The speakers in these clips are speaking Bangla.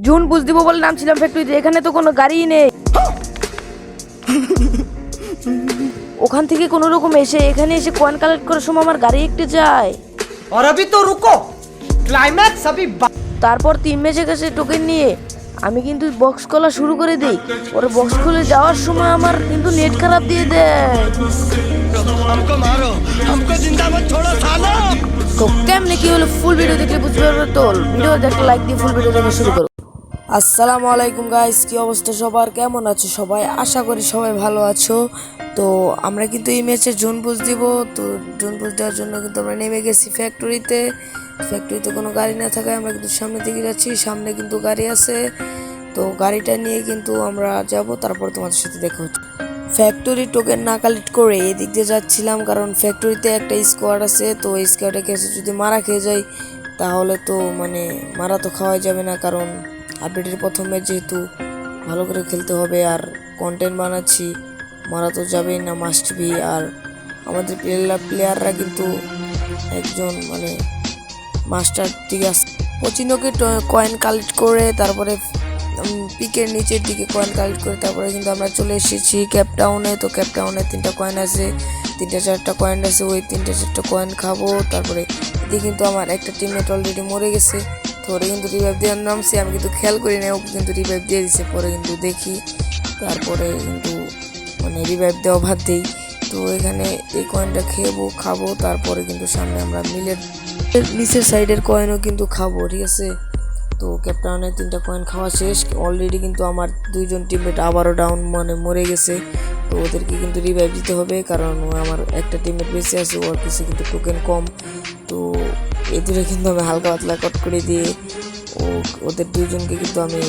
জুন বুঝ দিব বলে নামছিলাম ফ্যাক্টরিতে, এখানে তো কোনো গাড়িই নেই। ওখান থেকে কোনো রকম এখানে এসে কয়েন কালেক্ট করার সময় আমার গাড়ি একটু যায়। और अभी तो रुको, क्लाइमैक्स अभी তারপর 3 ম্যাচের কাছে টোকেন নিয়ে আমি কিন্তু বক্স খোলা শুরু করে দিই। পরে বক্স খুলে যাওয়ার সময় আমার কিন্তু নেট খারাপ দিয়ে দেয়। हमको मारो, हमको जिंदा मत छोड़ो सालो। তো কেমনে কি হলো ফুল ভিডিও দেখলে বুঝতে পারবে। তো ভিডিও দেখতে লাইক দিয়ে ফুল ভিডিও দেখা শুরু করো। আসসালামু আলাইকুম গাইস, কি অবস্থা সবার, কেমন আছো সবাই? আশা করি সবাই ভালো আছো। তো আমরা কিন্তু এই ম্যাচে জোন বুঝ দিব। তো জোন বুঝ দেওয়ার জন্য কিন্তু আমরা নেমে গেছি ফ্যাক্টরিতে। কোনো গাড়ি না থাকায় আমরা কিন্তু সামনের দিকে যাচ্ছি। সামনে কিন্তু গাড়ি আছে, তো গাড়িটা নিয়ে কিন্তু আমরা যাব। তারপর তোমাদের সাথে দেখা হচ্ছে। ফ্যাক্টরি টোকেন না কালেক্ট করে এদিক দিয়ে যাচ্ছিলাম, কারণ ফ্যাক্টরিতে একটা স্কোয়াড আছে। তো এই স্কোয়াডে কেসে যদি মারা খেয়ে যায় তাহলে তো মারা তো খাওয়াই যাবে না, কারণ আপডেটের প্রথম ম্যাচ যেহেতু ভালো করে খেলতে হবে। আর কন্টেন্ট বানাচ্ছি, মারা তো যাবেই না, মাস্ট বি। আর আমাদের প্লেয়াররা কিন্তু একজন মাস্টার ঠিক আছে। পচিনোকে কয়েন কালেক্ট করে তারপরে পিকের নিচের দিকে কয়েন কালেক্ট করে তারপরে কিন্তু আমরা চলে এসেছি ক্যাপটাউনে। তো ক্যাপটাউনে 3টা কয়েন আছে, 3-4টা কয়েন আছে। ওই 3-4টা কয়েন খাবো। তারপরে এদিকে কিন্তু আমার একটা টিমমেট অলরেডি মরে গেছে। তো ওরা কিন্তু রিভাইভ দেওয়ার নামছে, আমি কিন্তু খেয়াল করি না, ওকে কিন্তু রিভাইভ দিয়ে দিছে। পরে কিন্তু দেখি, তারপরে কিন্তু রিভাইভ দেওয়া ভাত দিই। তো এখানে এই কয়েনটা খাবো। তারপরে কিন্তু সামনে আমরা মিলের নিচের সাইডের কয়েনও কিন্তু খাবো, ঠিক আছে। তো ক্যাপটাউনের 3টা কয়েন খাওয়া শেষ। অলরেডি কিন্তু আমার 2জন টিমমেট আবারও ডাউন মরে গেছে। তো ওদেরকে কিন্তু রিভাইভ দিতে হবে, কারণ আমার একটা টিমমেট বেঁচে আছে, ওর কিছু কিন্তু টোকেন কম। তো এই দূরে কিন্তু আমি হালকা পাতলা কট করে দিয়ে ওদের 2জনকে কিন্তু আমি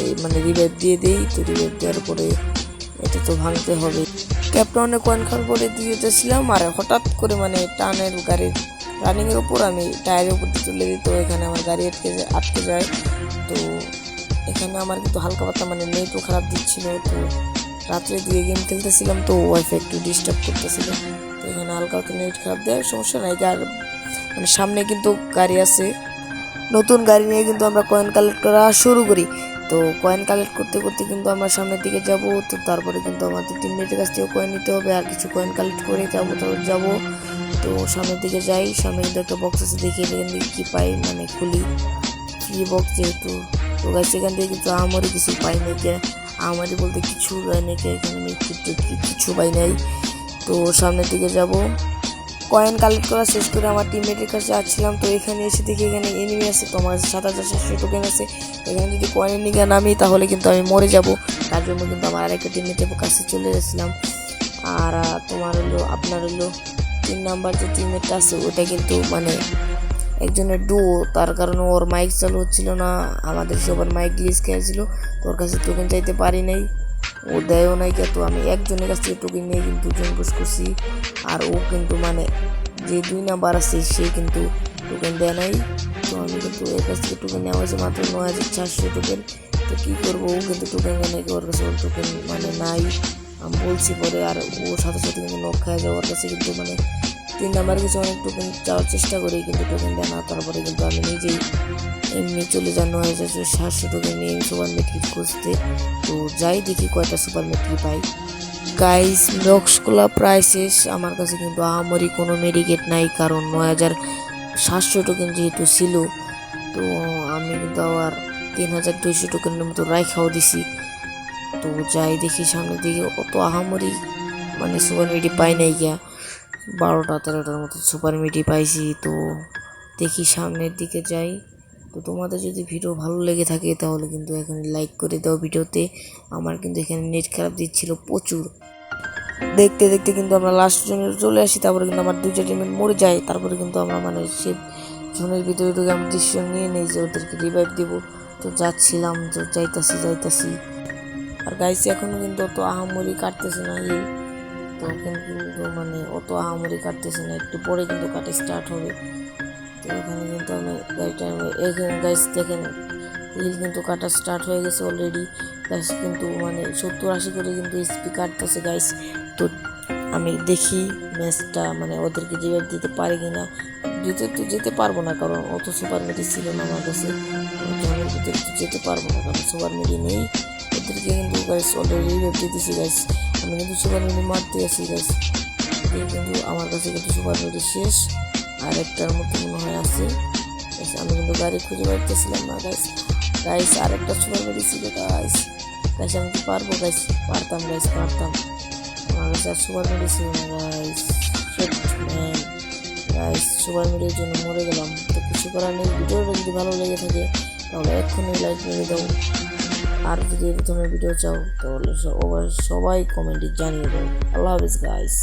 রিভাইভ দিয়ে দিই। তো রিভাইভ দেওয়ার পরে এটা তো ভাঙতে হবে। ক্যাপটাউনে কয়েন খাওয়ার পরে দিয়ে যাচ্ছিলাম, আর হঠাৎ করে টানের গাড়ির রানিংয়ের উপর আমি টায়ারের উপর দিয়ে তুলে দিই। তো এখানে আমার গাড়ি আটকে যায়। তো এখানে আমার কিন্তু হালকা পাতলা নেটও খারাপ দিচ্ছিল। তো রাত্রে দিয়ে গেম খেলতেছিলাম, তো ওয়াইফাই একটু ডিস্টার্ব করতেছিল। তো এখানে হালকা পাতলা নেট খারাপ দেয়, সমস্যা নাই। সামনে কিন্তু গাড়ি আছে, নতুন গাড়ি নিয়ে কিন্তু আমরা কয়েন কালেক্ট করা শুরু করি। তো কয়েন কালেক্ট করতে করতে কিন্তু আমরা সামনের দিকে যাব। তো তারপরে কিন্তু আমাদের টিমমেটের কাছ থেকে কয়েন নিতে হবে, আর কিছু কয়েন কালেক্ট করে তারপর যাব। তো সামনের দিকে যাই, সামনে কিন্তু একটা বক্স আছে, দেখি এখান থেকে কী পাই, খুলি ফ্রি বক্স যেহেতু। তো গাছ এখান থেকে কিন্তু আমারই কিছু পাই নাই, আমারই বলতে কিছু পাই নাই, এখানে আমি কিছু পাই নাই। তো সামনের দিকে যাব, কয়েন কালেক্ট করা শেষ করে আমার টিমমেটের কাছে আসছিলাম। তো এখানে এসে দেখি এখানে এনিমি আছে, তো আমার 7,700 টোকেন আছে। এখানে যদি কয়েনের নিয়ে নামি তাহলে কিন্তু আমি মরে যাব। তার জন্য কিন্তু আমার আরেকটা টিমমেটের কাছে চলে গেছিলাম। আর আপনার 3 নাম্বার যে টিমমেটটা আছে ওটা কিন্তু একজনের ডুও, তার কারণে ওর মাইক চালু হচ্ছিল না। আমাদের সবার মাইক গ্লিচ খেয়েছিল, তো ওর কাছে টোকেন চাইতে পারি নাই, ও দেয়ও নাই কে। তো আমি একজনের কাছ থেকে টোকেন নিয়ে কিন্তু জয়েন করছি। আর ও কিন্তু যে 2 নাম্বার আছে সে কিন্তু টোকেন দেয় নাই। তো আমি কিন্তু এর কাছ থেকে টোকেন নেওয়া হয়েছে মাত্র 9,400 টোকেন। তো কী করবো, ও কিন্তু টোকেন দেয় নাই, ওর কাছে ওর টোকেন নাই আমি বলছি পরে। আর ওর সাথে সাথে কিন্তু নখ খাওয়া যায়, ওর কাছে কিন্তু 3 নাম্বার কিছু অনেক টোকেন চাওয়ার চেষ্টা করি, কিন্তু টোকেন দেয় না। তারপরে কিন্তু আমি নিজেই এমনি চলে যান 9,700 টোকেন নিয়ে সুপার মেট্রিক খুঁজতে। তো যাই দেখি কয়টা সুপার মেট্রিক পাই। গাইস বক্সগুলো প্রায় শেষ, আমার কাছে কিন্তু আহামরি কোনো মেডিকেট নাই, কারণ 9,700 টোকেন যেহেতু ছিল। তো আমি কিন্তু আবার 3,200 টোকেনের মতো রাইখাও দিছি। তো যাই দেখি সামনের দিকে, অত আহামরি সুপার মেডি পাই নাই গিয়া। 12-13টার মতো সুপার মিডি পাইছি। তো দেখি সামনের দিকে যাই। তো তোমাদের যদি ভিডিও ভালো লেগে থাকে তাহলে কিন্তু এখানে লাইক করে দাও ভিডিওতে। আমার কিন্তু এখানে নেট খারাপ দিচ্ছিল প্রচুর। দেখতে দেখতে কিন্তু আমরা লাস্ট জোনে চলে আসি। তারপরে কিন্তু আমার 2টা টিমমেট মরে যায়। তারপরে কিন্তু আমরা সে জোনের ভিতরে ঢুকে আমরা ডিসিশন নিয়ে নেই যে ওদেরকে রিভাইভ দেবো। তো যাচ্ছিলাম, তো যাইতাছি। আর গাইস এখনো কিন্তু অত আহামরি কাটতেছে না, তো কিন্তু অত আহামরি কাটতেছে না, একটু পরে কিন্তু কাটে স্টার্ট হবে। তো এখানে কিন্তু আমি এখানে গাইস দেখেন হিল কিন্তু কাটা স্টার্ট হয়ে গেছে অলরেডি। গাইস কিন্তু 70-80 করে কিন্তু স্পিড কাটতেছে গাইস। তো আমি দেখি ম্যাচটা ওদেরকে রিভাইভ দিতে পারি কিনা। যেতে পারবো না, কারণ অত সুপার মেটি ছিল না আমার কাছে। ভিতরে তো যেতে পারবো না, কারণ সুপার মিডি নেই। ওদেরকে কিন্তু গাইস অলরেডি রিভাইভ দিয়ে দিছি গাইস। আমি কিন্তু সুপার মিডি মারতে আছি গাইস, কিন্তু আমার কাছে কিন্তু সুপার মিডি শেষ, আর একটার মতো মনে হয় আছে। আমি কিন্তু গাড়ি খুঁজে পাইতেছিলাম না গাইস। গাইস আরেকটা সুপার মিডি ছিল গাইস। গাইস আমি কি পারবো গাইস? পারতাম গাইস, পারতাম। আমার কাছে আর সুপার মিডি ছিল না গাইস। গাইস সুপার মিডির জন্য মরে গেলাম। তো কিছু করার নেই। ভিডিওটা যদি ভালো লেগে থাকে তাহলে এক্ষুনি লাইক মেরে দাও, আর যদি এই ধরনের ভিডিও চাও তাহলে সবাই কমেন্টে জানিয়ে দাও। আল্লাহ হাফেজ গাইস।